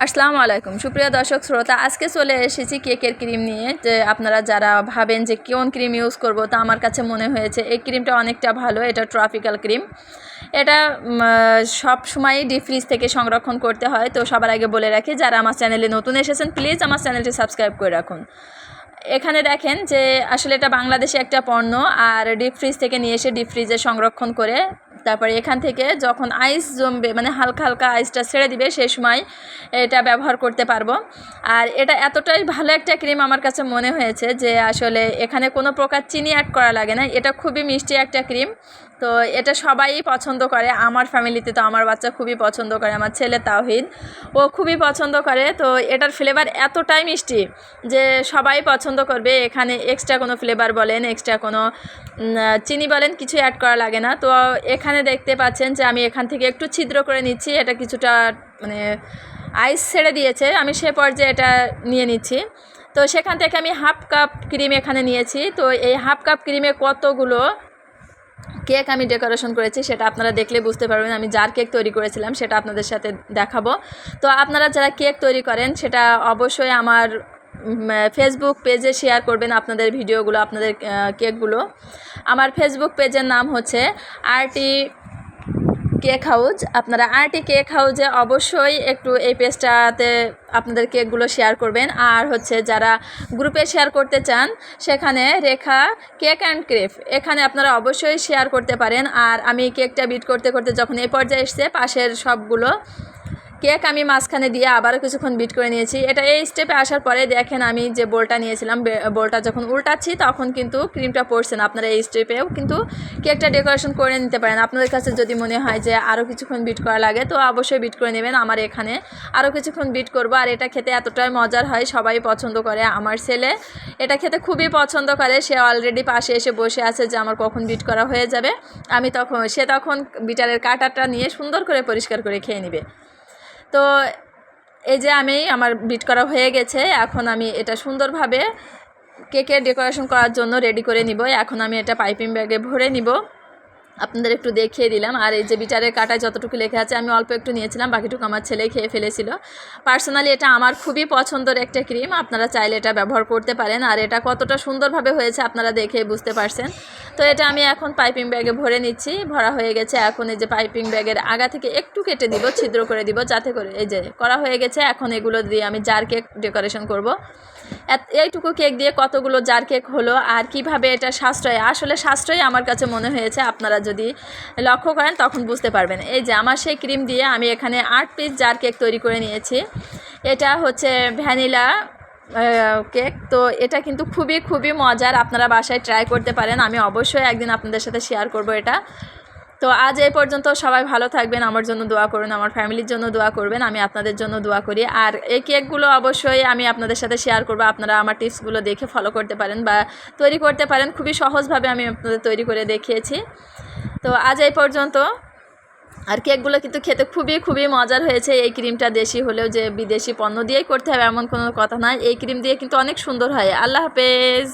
আসসালামু আলাইকুম সুপ্রিয় দর্শক শ্রোতা, আজকে চলে এসেছি কেকের ক্রিম নিয়ে। যে আপনারা যারা ভাবেন যে কোন ক্রিম ইউজ করব, তা আমার কাছে মনে হয়েছে এই ক্রিমটা অনেকটা ভালো। এটা ট্রপিক্যাল ক্রিম। এটা সব সময়ই ডিপ ফ্রিজ থেকে সংরক্ষণ করতে হয়। তো সবার আগে বলে রাখি, যারা আমার চ্যানেলে নতুন এসেছেন প্লিজ আমার চ্যানেলটি সাবস্ক্রাইব করে রাখুন। এখানে দেখেন যে আসলে এটা বাংলাদেশে একটা পণ্য, আর ডিপ ফ্রিজ থেকে নিয়ে এসে ডিপ ফ্রিজে সংরক্ষণ করে তারপরে এখান থেকে যখন আইস জমবে, মানে হালকা হালকা আইসটা ছেড়ে দিবে, সেই সময় এটা ব্যবহার করতে পারবো। আর এটা এতটাই ভালো একটা ক্রিম আমার কাছে মনে হয়েছে যে আসলে এখানে কোনো প্রকার চিনি অ্যাড করা লাগে না। এটা খুবই মিষ্টি একটা ক্রিম। তো এটা সবাই পছন্দ করে। আমার ফ্যামিলিতে তো আমার বাচ্চা খুবই পছন্দ করে, আমার ছেলে তাওহিদ ও খুবই পছন্দ করে। তো এটার ফ্লেভার এতটাই মিষ্টি যে সবাই পছন্দ করবে। এখানে এক্সট্রা কোনো ফ্লেভার বলেন, এক্সট্রা কোনো চিনি বলেন, কিছু অ্যাড করা লাগে না। তো এখানে দেখতে পাচ্ছেন যে আমি এখান থেকে একটু ছিদ্র করে নিচ্ছি। এটা কিছুটা মানে আইস ছেড়ে দিয়েছে, আমি সে পর্যায়ে এটা নিয়ে নিচ্ছি। তো সেখান থেকে আমি হাফ কাপ ক্রিম এখানে নিয়েছি। তো এই হাফ কাপ ক্রিমে কতগুলো কেক আমি ডেকোরেশন করেছি সেটা আপনারা দেখলে বুঝতে পারবেন। আমি যার কেক তৈরি করেছিলাম সেটা আপনাদের সাথে দেখাবো। তো আপনারা যারা কেক তৈরি করেন সেটা অবশ্যই আমার ফেসবুক পেজে শেয়ার করবেন আপনাদের ভিডিওগুলো, আপনাদের কেকগুলো। আমার ফেসবুক পেজের নাম হচ্ছে আরটি কেক হাউস। আপনারা আরটি কেক হাউসে অবশ্যই একটু এই পেজটাতে আপনাদের কেকগুলো শেয়ার করবেন। আর হচ্ছে যারা গ্রুপে শেয়ার করতে চান সেখানে রেখা কেক অ্যান্ড ক্রেফ, এখানে আপনারা অবশ্যই শেয়ার করতে পারেন। আর আমি কেকটা বিট করতে করতে যখন এই পর্যায়ে এসছে, পাশের সবগুলো কেক আমি মাঝখানে দিয়ে আবারও কিছুক্ষণ বিট করে নিয়েছি। এটা এই স্টেপে আসার পরে দেখেন আমি যে বোলটা নিয়েছিলাম, বোলটা যখন উল্টাচ্ছি তখন কিন্তু ক্রিমটা পড়ছে না। আপনারা এই স্টেপেও কিন্তু কেকটা ডেকোরেশন করে নিতে পারেন। আপনাদের কাছে যদি মনে হয় যে আরও কিছুক্ষণ বিট করা লাগে তো অবশ্যই বিট করে নেবেন। আমার এখানে আরও কিছুক্ষণ বিট করব। আর এটা খেতে এতটাই মজার হয়, সবাই পছন্দ করে। আমার ছেলে এটা খেতে খুবই পছন্দ করে। সে অলরেডি পাশে এসে বসে আছে যে আমার কখন বিট করা হয়ে যাবে। সে তখন বিটারের কাঁটাটা নিয়ে সুন্দর করে পরিষ্কার করে খেয়ে নেবে। তো এই যে আমার বিট করা হয়ে গেছে। এখন আমি এটা সুন্দরভাবে কেকের ডেকোরেশন করার জন্য রেডি করে নিব। এখন আমি এটা পাইপিং ব্যাগে ভরে নিব, আপনাদের একটু দেখিয়ে দিলাম। আর এই যে বিটারের কাটায় যতটুকু লেখা আছে আমি অল্প একটু নিয়েছিলাম, বাকিটুকু আমার ছেলে খেয়ে ফেলেছিল। পার্সোনালি এটা আমার খুবই পছন্দের একটা ক্রিম, আপনারা চাইলে এটা ব্যবহার করতে পারেন। আর এটা কতটা সুন্দরভাবে হয়েছে আপনারা দেখে বুঝতে পারছেন। তো এটা আমি এখন পাইপিং ব্যাগে ভরে নিচ্ছি। ভরা হয়ে গেছে। এখন এই যে পাইপিং ব্যাগের আগা থেকে একটু কেটে দিব, ছিদ্র করে দিব, যাতে করে এই যে করা হয়ে গেছে। এখন এগুলো দিয়ে আমি জার কেক ডেকোরেশন করব। এইটুকু কেক দিয়ে কতগুলো জার কেক হলো। আর কিভাবে এটা সাশ্রয়, আসলে সাশ্রয়ী আমার কাছে মনে হয়েছে। আপনারা যদি লক্ষ্য করেন তখন বুঝতে পারবেন। এই যে আমার সেই ক্রিম দিয়ে আমি এখানে 8 পিস জার কেক তৈরি করে নিয়েছি। এটা হচ্ছে ভ্যানিলা কেক। তো এটা কিন্তু খুবই খুবই মজার, আপনারা বাসায় ট্রাই করতে পারেন। আমি অবশ্যই একদিন আপনাদের সাথে শেয়ার করব এটা। তো আজ এই পর্যন্ত, সবাই ভালো থাকবেন, আমার জন্য দোয়া করুন, আমার ফ্যামিলির জন্য দোয়া করবেন, আমি আপনাদের জন্য দোয়া করি। আর এই কেকগুলো অবশ্যই আমি আপনাদের সাথে শেয়ার করব। আপনারা আমার টিপসগুলো দেখে ফলো করতে পারেন বা তৈরি করতে পারেন। খুবই সহজভাবে আমি আপনাদের তৈরি করে দেখিয়েছি। তো আজ এই পর্যন্ত। আর কেকগুলো কিন্তু খেতে খুবই খুবই মজার হয়েছে। এই ক্রিমটা দেশি হলেও যে বিদেশি পণ্য দিয়েই করতে হবে এমন কোনো কথা নয়, এই ক্রিম দিয়ে কিন্তু অনেক সুন্দর হয়। আল্লাহ হাফেজ।